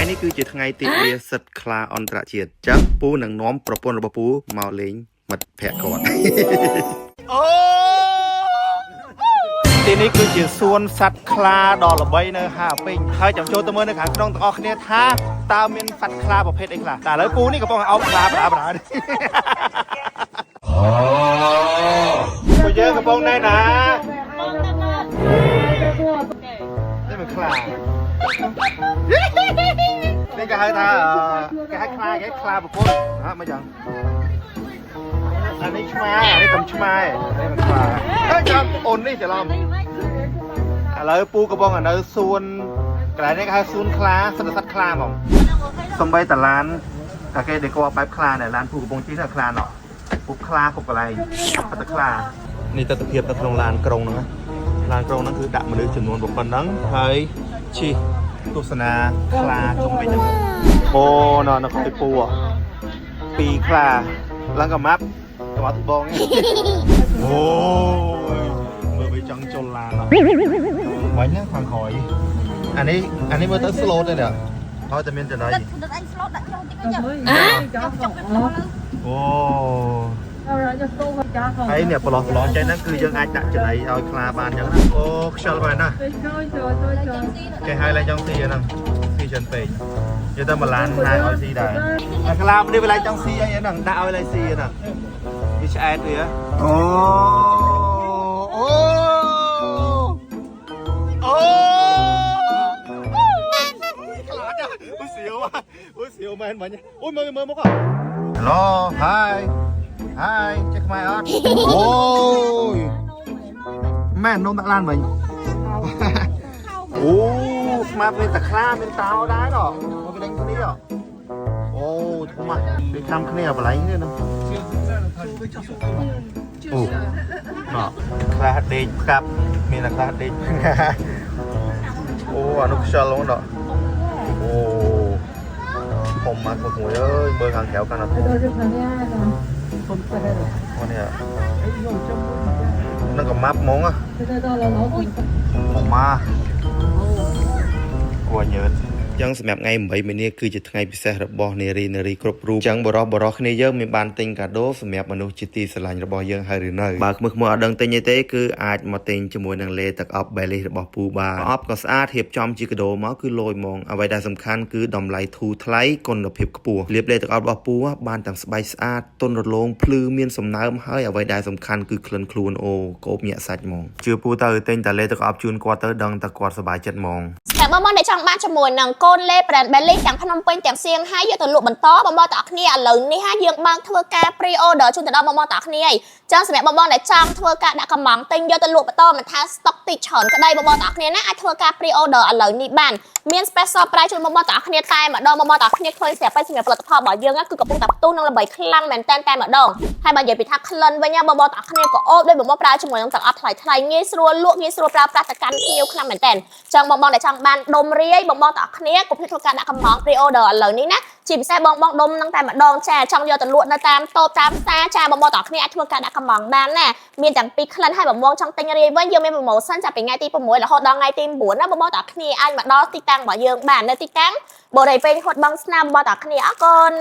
ថ្ងៃនេះគឺជាថ្ងៃទីវាសិតខ្លាអន្តរជាតិចឹងពូនឹងនាំប្រពន្ធរបស់ពូមកលេងមិត្តភក្តិគាត់អូទីនេះគឺជាសួនសត្វខ្លាដ៏ល្បីនៅហាពេញហើយចាំចូលទៅមើលនៅខាងក្នុងទាំងអស់គ្នាថាតើមានសត្វខ្លាប្រភេទអីខ្លះតែឥឡូវពូនេះកំពុងអោបខ្លាបណ្ដាពួកយើងកំពុងណែណានេះមិនខ្លានេះគេហៅថាគេហៅខ្លាប្រពន្ធហ៎មិនចឹងអានេះឆ្មានេះកំឆ្មានេះមិនខ្លាហើយចាំអូននេះច្រឡំឥឡូវពូកំពុងនៅសួនកន្លែងនេះគេហៅសួនខ្លាសត្វខ្លាហ្មងសំបីតាឡានតែគេដេកបែបខ្លាដែរឡានពូកំពុងជិះទៅខ្លាណោះពូខ្លាគ្រប់កន្លែងតែខ្លានេះទស្សនភាពនៅក្នុងឡានក្រុងហ្នឹងឡានក្រុងហ្នឹងគឺដាក់មនុស្សចំនួនប៉ុណ្ណឹងហើយជិះទស្សនាខ្លាជុំវិញហ្នឹងអូនៅក្នុងទីពូពីខ្លាឡើងកំម៉ាប់ទៅបងអូយមើលវាចង់ចូលឡានបាញ់ហ្នឹងខាងក្រោយអានេះមើលទៅ slow ទេនេះហើយតែមានចំណៃអញ slow ដាក់ចូលតិចទៅអូហើយនេះប្រឡោះចេញហ្នឹងគឺយើងអាចដាក់ចំណៃឲ្យខ្លាបានអញ្ចឹងណាអូខ្ជិលមែនណាគេឲ្យឡើងចង់ស៊ីហ្នឹងស៊ីច្រើនពេកយកទៅមកឡានណាឲ្យស៊ីដែរតែខ្លានេះវាឡើងចង់ស៊ីអីហ្នឹងដាក់ឲ្យឡើងស៊ីហ្នឹងវាឆ្អែតវាអូខ្លាចាអូសៀវមែនបាញ់អូយមើលមកហឡូហើយចេះខ្មែរអត់អូយមែននំដាក់ឡានវិញអូស្មាត់មានតែខ្លាមានតោដែរណោះមកវិញគ្នាអូធំមកពីខាំគ្នាបលៃនេះណាអូណោះខ្លាដេកផ្កាប់មានតែខ្លាដេកអូអានោះខ្យល់ឡងណោះអូធំមកមួយអើយមើលខាងក្រៅកាន់តែធំអូនេះនឹងកំម៉ាប់ហ្មងម៉ាអូញើតចឹងសម្រាប់ថ្ងៃ8មីនាគឺជាថ្ងៃពិសេសរបស់នារីគ្រប់រូបចឹងបរោះគ្នាយើងមានបានទិញកាដូសម្រាប់មនុស្សជាទីស្រឡាញ់របស់យើងហើយឬនៅបើខ្មឹកអត់ដឹងទិញទេគឺអាចមកទិញជាមួយនឹងលេទឹកអប់ Baileys របស់ពូបានប្រអប់ក៏ស្អាតរៀបចំជាកាដូមកគឺលយហ្មងអ្វីដែលសំខាន់គឺតម្លៃធូរថ្លៃគុណភាពខ្ពស់លាបលេទឹកអប់របស់ពូបានទាំងស្បែកស្អាតទន់រលោងភ្លឺមានសំណើមហើយអ្វីដែលសំខាន់គឺក្លិនខ្លួនអូកោបញាក់សាច់ហ្មងជឿពូទៅទិញតែលេទឹកអប់ជូនគាត់ទៅដឹងតែគាត់សប្បាយចិត្តហ្មងតែបងដែលចង់បានជាមួយនឹងកូនលេ brand Baileys ទាំងភ្នំពេញទាំងសៀងហៃយកទៅលក់បន្តបងតើគ្នាឥឡូវនេះហាយើងបានធ្វើការ pre order ជូនទៅដល់បងតើគ្នាហើយចឹងសម្រាប់បងដែលចង់ធ្វើការដាក់កំងទិញយកទៅលក់បន្តមិនថា stock តិចច្រើនក្តីបងតើគ្នាណាអាចធ្វើការ pre order ឥឡូវនេះបានមាន special price ជូនបងតើគ្នាតែម្ដងបងតើគ្នាឃើញស្រាប់សម្រាប់ផលិតផលរបស់យើងគឺកំពុងតែផ្ទុះនឹងល្បីខ្លាំងមែនតែម្ដងហើយបើនិយាយពីថាក្លិនវិញបងតើគ្នាក៏អូបដោយបងប្រើជាមួយនឹងទាំងអត់ថ្លៃងាយស្រួលលក់ងាយស្រួលប្រើប្រាស់ទៅកាន់ភ្ញៀវខ្លាំងមែនតែចឹងបងដែលចង់បានដុំរាយបងតើគ្នាកុំភ្លេចធ្វើការដាក់កំង pre order ឥឡូវនេះណាជាពិសេសបងដុំនឹងតែម្ដងចាចង់យកទៅលក់នៅតាមតូបតាមផ្សារចាបងតើគ្នាអាចធ្វើការដាក់កំងបានណាមានទាំងពីរក្លិនហើយបងចង់ទិញរាយវិញយើងមាន promotion ចាប់ពីថ្ងៃទី6រហូតដល់ថ្ងៃទី9ណាបងតើគ្នាអាចមកដល់ទីតាំងរបស់យើងបាននៅទីតាំងបរិយាពេញហត់បងស្នាមបងតើគ្នាអរគុណ